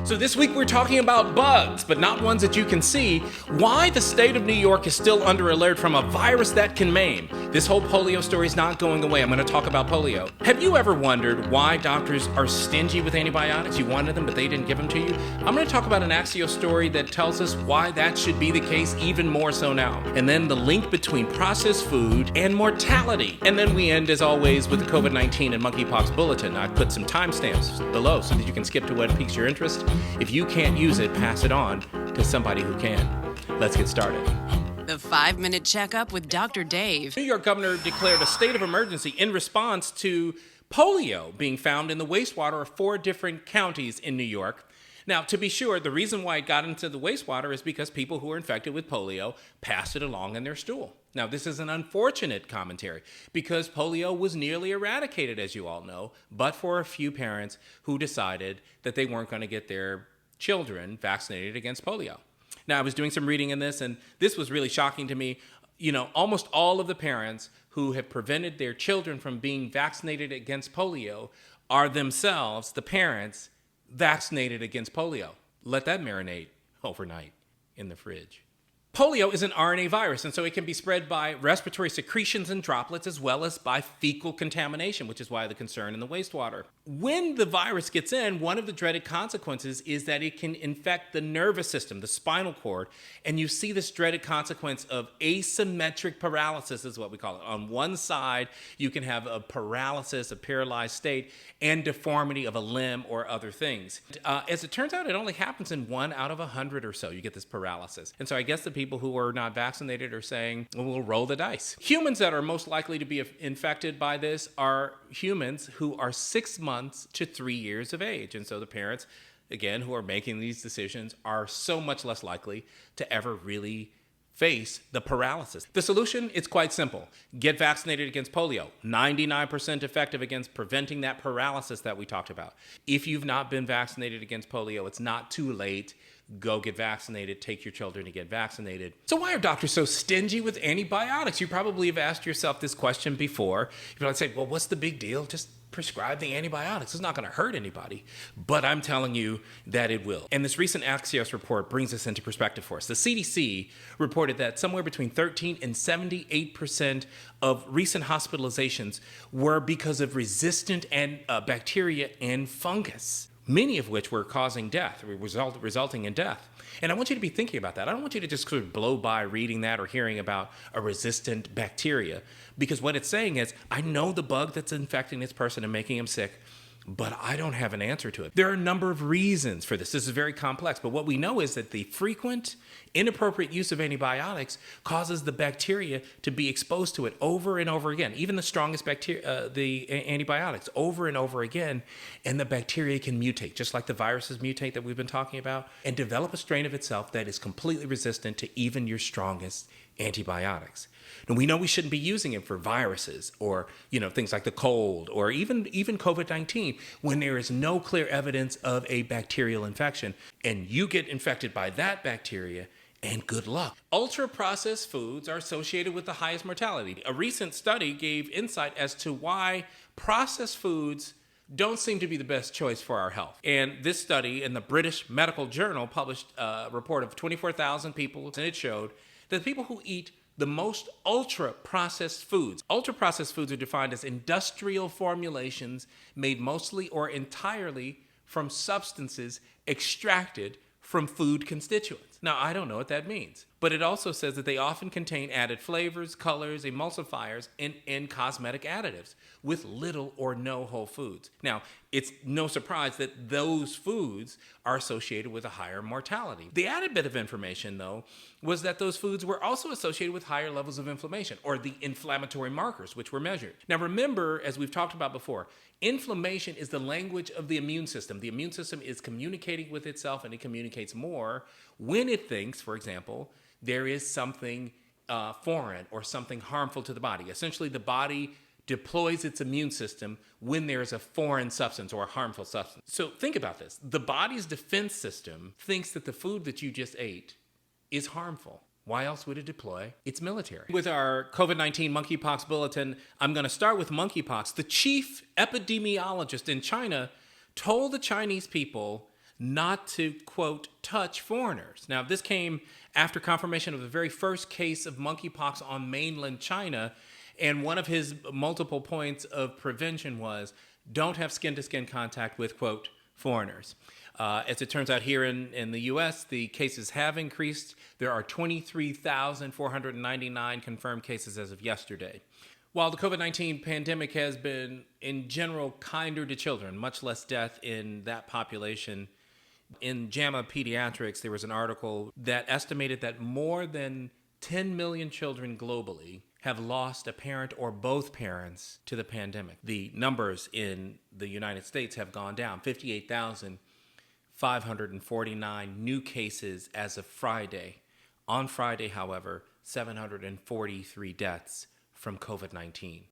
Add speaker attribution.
Speaker 1: So this week we're talking about bugs, but not ones that you can see. Why the state of New York is still under alert from a virus that can maim. This whole polio story is not going away. I'm going to talk about polio. Have you ever wondered why doctors are stingy with antibiotics? You wanted them, but they didn't give them to you? I'm going to talk about an Axios story that tells us why that should be the case even more so now. And then the link between processed food and mortality. And then we end, as always, with the COVID-19 and monkeypox bulletin. I've put some timestamps below so that you can skip to what piques your interest. If you can't use it, pass it on to somebody who can. Let's get started.
Speaker 2: The 5-Minute Checkup with Dr. Dave.
Speaker 1: New York governor declared a state of emergency in response to polio being found in the wastewater of 4 different counties in New York. Now, to be sure, the reason why it got into the wastewater is because people who were infected with polio passed it along in their stool. Now, this is an unfortunate commentary because polio was nearly eradicated, as you all know, but for a few parents who decided that they weren't going to get their children vaccinated against polio. Now, I was doing some reading in this, and this was really shocking to me. You know, almost all of the parents who have prevented their children from being vaccinated against polio are themselves, the parents, vaccinated against polio. Let that marinate overnight in the fridge. Polio is an RNA virus, and so it can be spread by respiratory secretions and droplets as well as by fecal contamination, which is why the concern in the wastewater. When the virus gets in, one of the dreaded consequences is that it can infect the nervous system, the spinal cord, and you see this dreaded consequence of asymmetric paralysis is what we call it. On one side, you can have a paralysis, a paralyzed state, and deformity of a limb or other things. As it turns out, it only happens in 1 out of 100 or so, you get this paralysis. And so I guess the people who are not vaccinated are saying, well, we'll roll the dice. Humans that are most likely to be infected by this are humans who are 6 months to 3 years of age. And so the parents, again, who are making these decisions are so much less likely to ever really face the paralysis. The solution, it's quite simple. Get vaccinated against polio. 99% effective against preventing that paralysis that we talked about. If you've not been vaccinated against polio, it's not too late. Go get vaccinated, take your children to get vaccinated. So why are doctors so stingy with antibiotics? You probably have asked yourself this question before. You're like, say, well, what's the big deal? Just prescribe the antibiotics. It's not going to hurt anybody. But I'm telling you that it will. And this recent Axios report brings this into perspective for us. The CDC reported that somewhere between 13 and 78% of recent hospitalizations were because of resistant bacteria and fungus, many of which were causing death, resulting in death. And I want you to be thinking about that. I don't want you to just sort of blow by reading that or hearing about a resistant bacteria, because what it's saying is, I know the bug that's infecting this person and making him sick, but I don't have an answer to it. There are a number of reasons for this. This is very complex, but what we know is that the frequent, inappropriate use of antibiotics causes the bacteria to be exposed to it over and over again. Even the strongest bacteria, the antibiotics, over and over again, and the bacteria can mutate, just like the viruses mutate that we've been talking about, and develop a strain of itself that is completely resistant to even your strongest antibiotics. And we know we shouldn't be using it for viruses or, things like the cold or even COVID-19 when there is no clear evidence of a bacterial infection. And you get infected by that bacteria, and good luck. Ultra-processed foods are associated with the highest mortality. A recent study gave insight as to why processed foods don't seem to be the best choice for our health. And this study in the British Medical Journal published a report of 24,000 people, and it showed that people who eat the most ultra-processed foods. Ultra-processed foods are defined as industrial formulations made mostly or entirely from substances extracted from food constituents. Now, I don't know what that means, but it also says that they often contain added flavors, colors, emulsifiers, and cosmetic additives with little or no whole foods. Now, it's no surprise that those foods are associated with a higher mortality. The added bit of information, though, was that those foods were also associated with higher levels of inflammation, or the inflammatory markers, which were measured. Now, remember, as we've talked about before, inflammation is the language of the immune system. The immune system is communicating with itself, and it communicates more when it thinks, for example, there is something foreign or something harmful to the body. Essentially, the body deploys its immune system when there's a foreign substance or a harmful substance. So think about this. The body's defense system thinks that the food that you just ate is harmful. Why else would it deploy its military? With our COVID-19 monkeypox bulletin, I'm going to start with monkeypox. The chief epidemiologist in China told the Chinese people not to, quote, touch foreigners. Now, this came after confirmation of the very first case of monkeypox on mainland China, and one of his multiple points of prevention was don't have skin-to-skin contact with, quote, foreigners. As it turns out, here in the U.S., the cases have increased. There are 23,499 confirmed cases as of yesterday. While the COVID-19 pandemic has been, in general, kinder to children, much less death in that population, in JAMA Pediatrics, there was an article that estimated that more than 10 million children globally have lost a parent or both parents to the pandemic. The numbers in the United States have gone down, 58,549 new cases as of Friday. On Friday, however, 743 deaths from COVID-19.